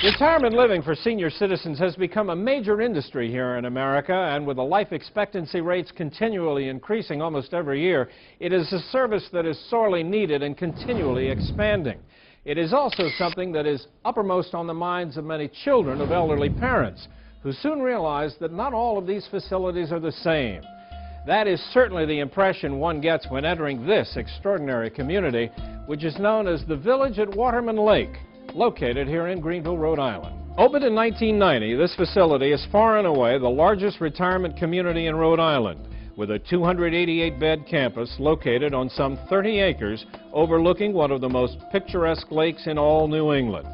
Retirement living for senior citizens has become a major industry here in America, and with the life expectancy rates continually increasing almost every year, it is a service that is sorely needed and continually expanding. It is also something that is uppermost on the minds of many children of elderly parents, who soon realize that not all of these facilities are the same. That is certainly the impression one gets when entering this extraordinary community, which is known as the Village at Waterman Lake, located here in Greenville, Rhode Island. Opened in 1990, this facility is far and away the largest retirement community in Rhode Island, with a 288-bed campus located on some 30 acres overlooking one of the most picturesque lakes in all New England.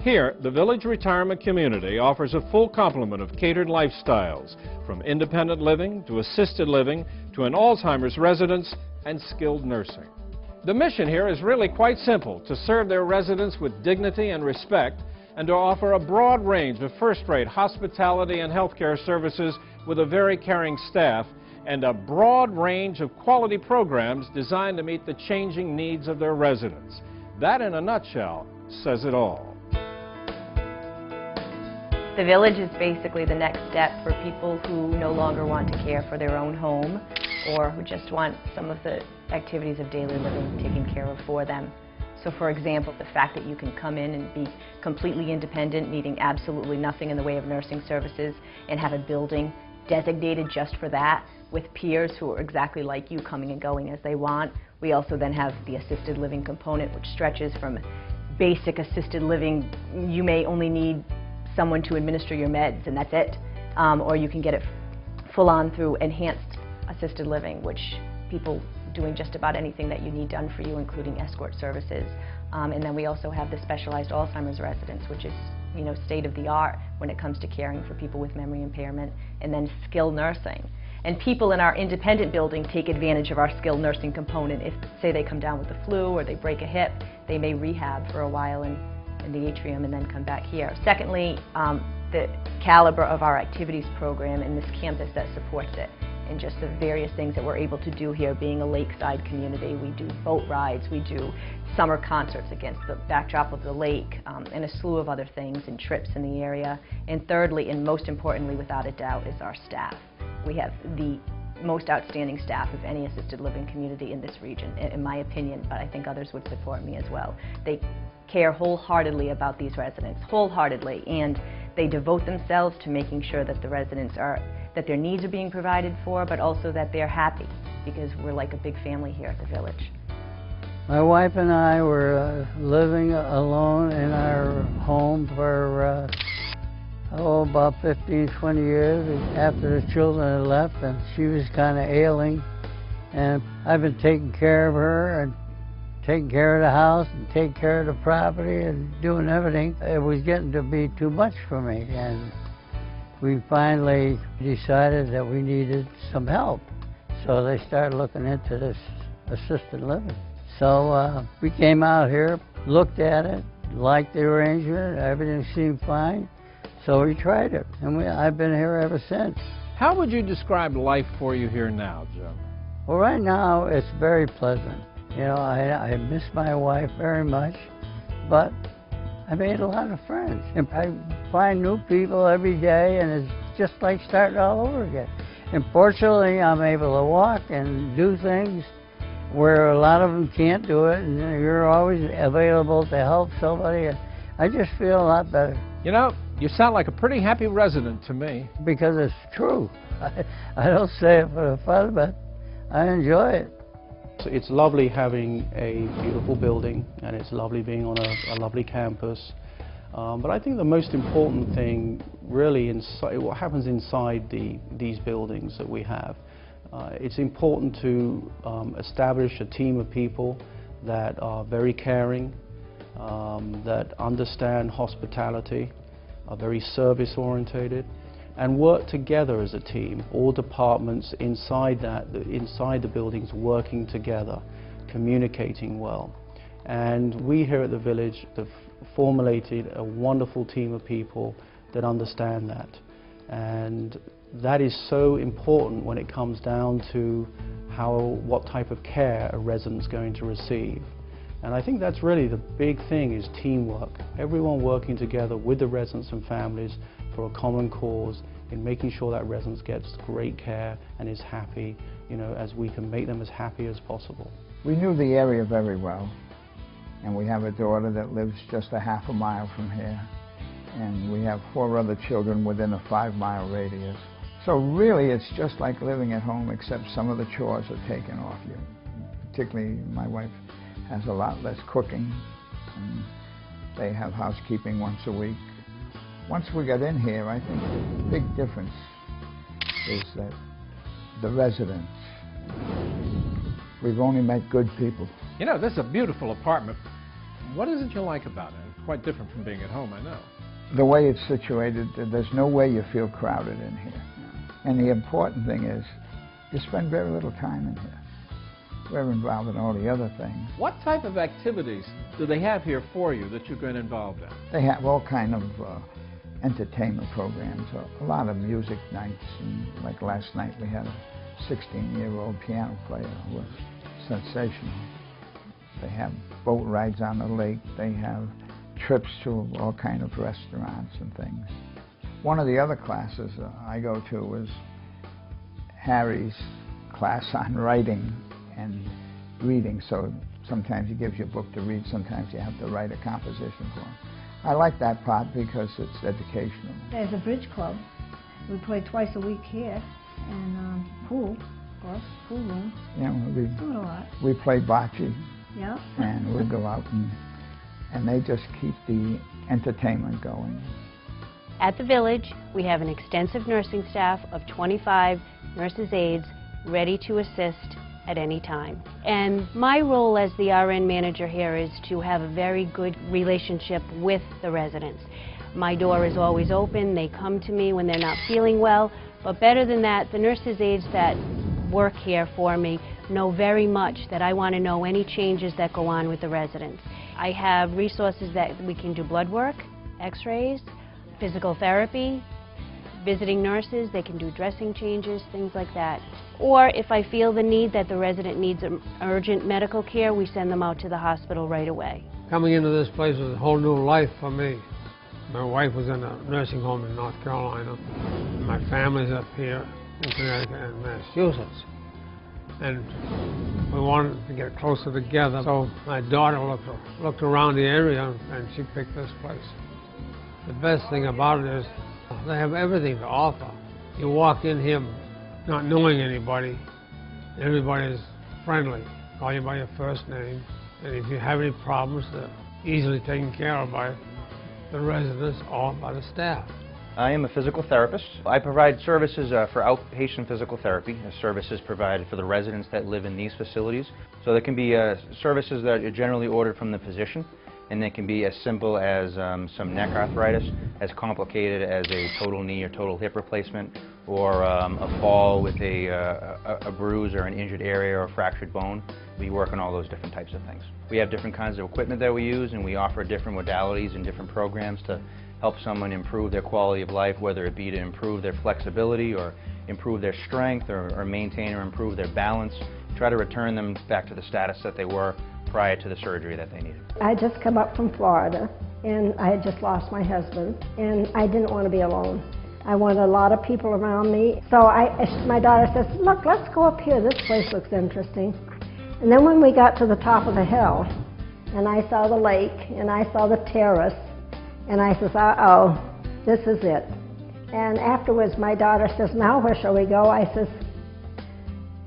Here, the Village Retirement Community offers a full complement of catered lifestyles, from independent living to assisted living to an Alzheimer's residence and skilled nursing. The mission here is really quite simple: to serve their residents with dignity and respect, and to offer a broad range of first-rate hospitality and healthcare services with a very caring staff, and a broad range of quality programs designed to meet the changing needs of their residents. That, in a nutshell, says it all. The Village is basically the next step for people who no longer want to care for their own home, or who just want some of the activities of daily living taken care of for them. So, for example, the fact that you can come in and be completely independent, needing absolutely nothing in the way of nursing services, and have a building designated just for that, with peers who are exactly like you, coming and going as they want. We also then have the assisted living component, which stretches from basic assisted living. You may only need someone to administer your meds, and that's it. Or you can get it full on through enhanced assisted living, which people doing just about anything that you need done for you, including escort services. And then we also have the specialized Alzheimer's residence, which is, state of the art when it comes to caring for people with memory impairment, and then skilled nursing. And people in our independent building take advantage of our skilled nursing component. If, say, they come down with the flu or they break a hip, they may rehab for a while in the atrium and then come back here. Secondly, the caliber of our activities program and this campus that supports it, and just the various things that we're able to do here, being a lakeside community. We do boat rides, we do summer concerts against the backdrop of the lake, and a slew of other things and trips in the area. And thirdly, and most importantly without a doubt, is our staff. We have the most outstanding staff of any assisted living community in this region, in my opinion, but I think others would support me as well. They care wholeheartedly about these residents, wholeheartedly, and they devote themselves to making sure that the residents that their needs are being provided for, but also that they're happy, because we're like a big family here at the Village. My wife and I were living alone in our home for about 15, 20 years after the children had left, and she was kind of ailing, and I've been taking care of her and taking care of the house and taking care of the property and doing everything. It was getting to be too much for me, and we finally decided that we needed some help. So they started looking into this assisted living. So we came out here, looked at it, liked the arrangement, everything seemed fine. So we tried it, and I've been here ever since. How would you describe life for you here now, Joe? Well, right now it's very pleasant. I miss my wife very much, but I made a lot of friends. And I find new people every day, and it's just like starting all over again. And fortunately, I'm able to walk and do things where a lot of them can't do it, and you're always available to help somebody. And I just feel a lot better. You sound like a pretty happy resident to me. Because it's true. I don't say it for the fun, but I enjoy it. It's lovely having a beautiful building, and it's lovely being on a lovely campus. But I think the most important thing really what happens inside these buildings that we have. It's important to establish a team of people that are very caring, that understand hospitality, are very service-orientated, and work together as a team. All departments inside the buildings working together, communicating well. And we here at the Village have formulated a wonderful team of people that understand that. And that is so important when it comes down to what type of care a resident's going to receive. And I think that's really the big thing, is teamwork. Everyone working together with the residents and families for a common cause in making sure that residents gets great care and is happy, you know, as we can make them as happy as possible. We knew the area very well, and we have a daughter that lives just a half a mile from here, and we have 4 other children within a 5-mile radius. So really it's just like living at home, except some of the chores are taken off you. Particularly my wife has a lot less cooking, and they have housekeeping once a week. Once we got in here, I think the big difference is that the residents, we've only met good people. You know, this is a beautiful apartment. What is it you like about it? It's quite different from being at home, I know. The way it's situated, there's no way you feel crowded in here. And the important thing is, you spend very little time in here. We're involved in all the other things. What type of activities do they have here for you that you've been involved in? They have all kind of entertainment programs, a lot of music nights, and like last night we had a 16-year-old piano player who was sensational. They have boat rides on the lake, they have trips to all kind of restaurants and things. One of the other classes I go to is Harry's class on writing and reading, so sometimes he gives you a book to read, sometimes you have to write a composition for him. I like that part because it's educational. There's a bridge club. We play twice a week here, and pool, of course, pool room. You know, Do it a lot. we play bocce, Yeah. and we go out and they just keep the entertainment going. At the Village, we have an extensive nursing staff of 25 nurses' aides ready to assist at any time. And my role as the RN manager here is to have a very good relationship with the residents. My door is always open. They come to me when they're not feeling well. But better than that, the nurses' aides that work here for me know very much that I want to know any changes that go on with the residents. I have resources that we can do blood work, x-rays, physical therapy, visiting nurses, they can do dressing changes, things like that. Or if I feel the need that the resident needs urgent medical care, we send them out to the hospital right away. Coming into this place was a whole new life for me. My wife was in a nursing home in North Carolina. My family's up here in Connecticut and Massachusetts. And we wanted to get closer together, so my daughter looked around the area and she picked this place. The best thing about it is they have everything to offer. You walk in here not knowing anybody. Everybody is friendly. Call you by your first name. And if you have any problems, they're easily taken care of by the residents or by the staff. I am a physical therapist. I provide services for outpatient physical therapy, services provided for the residents that live in these facilities. So there can be services that are generally ordered from the physician, and they can be as simple as some neck arthritis, as complicated as a total knee or total hip replacement, or a fall with a bruise or an injured area or a fractured bone. We work on all those different types of things. We have different kinds of equipment that we use, and we offer different modalities and different programs to help someone improve their quality of life, whether it be to improve their flexibility or improve their strength or maintain or improve their balance, try to return them back to the status that they were prior to the surgery that they needed. I just come up from Florida, and I had just lost my husband, and I didn't want to be alone. I wanted a lot of people around me. So my daughter says, look, let's go up here. This place looks interesting. And then when we got to the top of the hill, and I saw the lake, and I saw the terrace, and I says, uh-oh, this is it. And afterwards, my daughter says, now where shall we go? I says,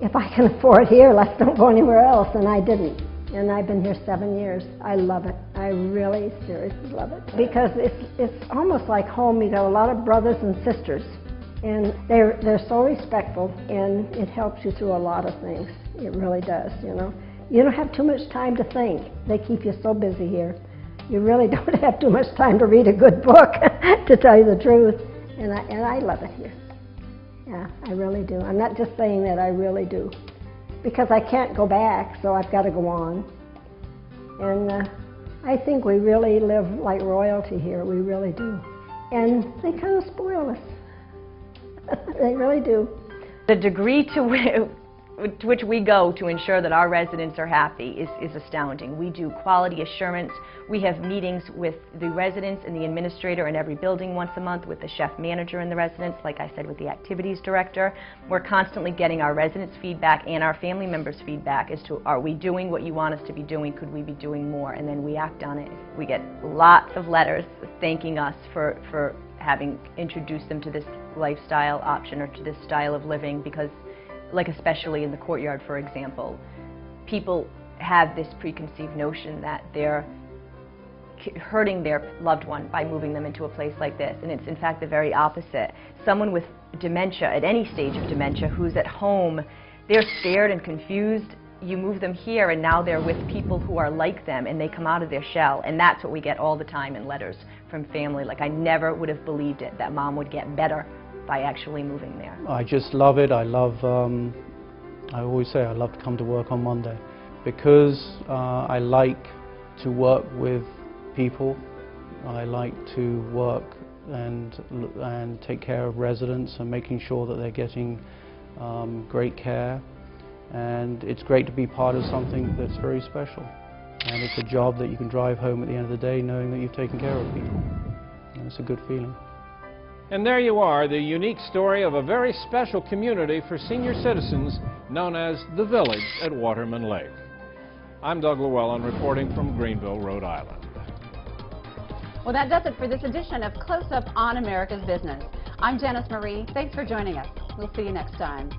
if I can afford here, let's don't go anywhere else. And I didn't. And I've been here 7 years. I love it. I really, seriously love it. Because it's almost like home. You got a lot of brothers and sisters. And they're so respectful, and it helps you through a lot of things. It really does, you know. You don't have too much time to think. They keep you so busy here. You really don't have too much time to read a good book, to tell you the truth. And I love it here. Yeah, I really do. I'm not just saying that, I really do. Because I can't go back, so I've got to go on. And I think we really live like royalty here. We really do. And they kind of spoil us. They really do. The degree to to which we go to ensure that our residents are happy is astounding. We do quality assurance. We have meetings with the residents and the administrator in every building once a month, with the chef manager and the residents, like I said, with the activities director. We're constantly getting our residents' feedback and our family members' feedback as to, are we doing what you want us to be doing? Could we be doing more? And then we act on it. We get lots of letters thanking us for having introduced them to this lifestyle option or to this style of living, because, like especially in the Courtyard, for example, people have this preconceived notion that they're hurting their loved one by moving them into a place like this, and it's in fact the very opposite. Someone with dementia, at any stage of dementia, who's at home, they're scared and confused. You move them here and now they're with people who are like them, and they come out of their shell, and that's what we get all the time in letters from family. Like, I never would have believed it, that mom would get better by actually moving there. I just love it. I love, I always say I love to come to work on Monday, because I like to work with people. I like to work and take care of residents and making sure that they're getting great care. And it's great to be part of something that's very special. And it's a job that you can drive home at the end of the day knowing that you've taken care of people. And it's a good feeling. And there you are, the unique story of a very special community for senior citizens known as the Village at Waterman Lake. I'm Doug Llewellyn, reporting from Greenville, Rhode Island. Well, that does it for this edition of Close Up on America's Business. I'm Janice Marie. Thanks for joining us. We'll see you next time.